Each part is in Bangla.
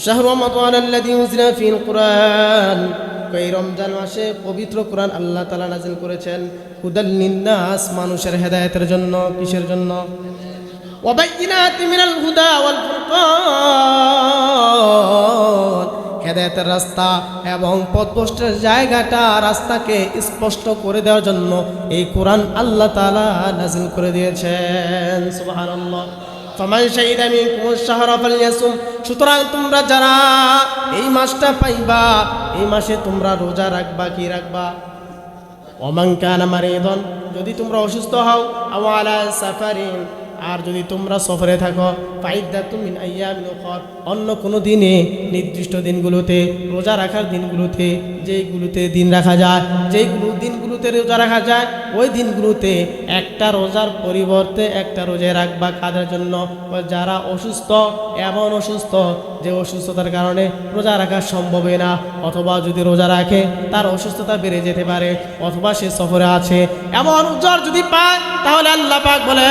শাহরু রমাদানাল্লাযী উনজিলা ফীল কুরআন, এই রমজান মাসে পবিত্র কুরআন আল্লাহ তাআলা নাযিল করেছেন হুদাল লিন্নাস, মানুষের হেদায়েতের জন্য। কিসের জন্য? ওয়া বাইয়িনাতি মিনাল হুদা ওয়াল ফুরকান, হেদায়েতের রাস্তা এবং পথভ্রষ্টের জায়গাটা, রাস্তাকে স্পষ্ট করে দেওয়ার জন্য এই কোরআন আল্লাহ তাআলা নাযিল করে দিয়েছেন। সুবহানাল্লাহ। ফামান শাহিদা মিনকুমুশ শাহরা ফালইয়াসুম, সুতরাং তোমরা যারা এই মাসটা পাইবা, এই মাসে তোমরা রোজা রাখবা। কি রাখবা? ওমান কানা মারিদান, যদি তোমরা অসুস্থ হও, আও আলা সাফারিন, আর যদি তোমরা সফরে থাকো, ফাইদ্দাতুম মিন আইয়ামিন উখর, অন্য কোনো দিনে, নির্দিষ্ট দিনগুলোতে, রোজা রাখার দিনগুলোতে, যেইগুলোতে দিন রাখা যায়, যেইগুলো দিনগুলোতে রোজা রাখা যায়, ওই দিনগুলোতে একটা রোজার পরিবর্তে একটা রোজা রাখবা। কাদের জন্য? যারা অসুস্থ, এমন অসুস্থ যে অসুস্থতার কারণে রোজা রাখা সম্ভবই না, অথবা যদি রোজা রাখে তার অসুস্থতা বেড়ে যেতে পারে, অথবা সে সফরে আছে, এমন জ্বর যদি পায়, তাহলে আল্লাহ পাক বলে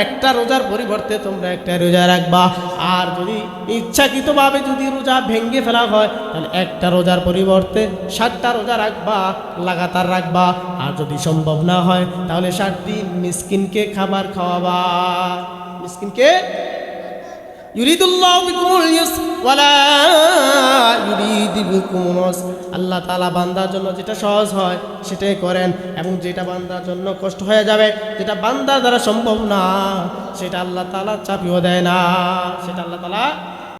একটা রোজার পরিবর্তে তোমরা একটা রোজা রাখবা। আর যদি ইচ্ছাকৃতভাবে যদি রোজা ভেঙে ফেলা হয়, তাহলে একটা রোজার পরিবর্তে 7টা রোজা রাখবা, লাগাতার রাখবা। আর যদি সম্ভব না হয়, তাহলে 7 দিন মিসকিনকে খাবার খাওয়াবা। মিসকিনকে ইউরিদুল্লাহু বিকুমুল ইউসর ওয়ালা ইউরিদু বিকুমুল উসর, আল্লাহ তাআলা বান্দার জন্য যেটা সহজ হয় সেটাই করেন, এবং যেটা বান্দার জন্য কষ্ট হয়ে যাবে, যেটা বান্দার দ্বারা সম্ভব না, সেটা আল্লাহ তাআলা চাপিয়ে দেয় না, সেটা আল্লাহ তাআলা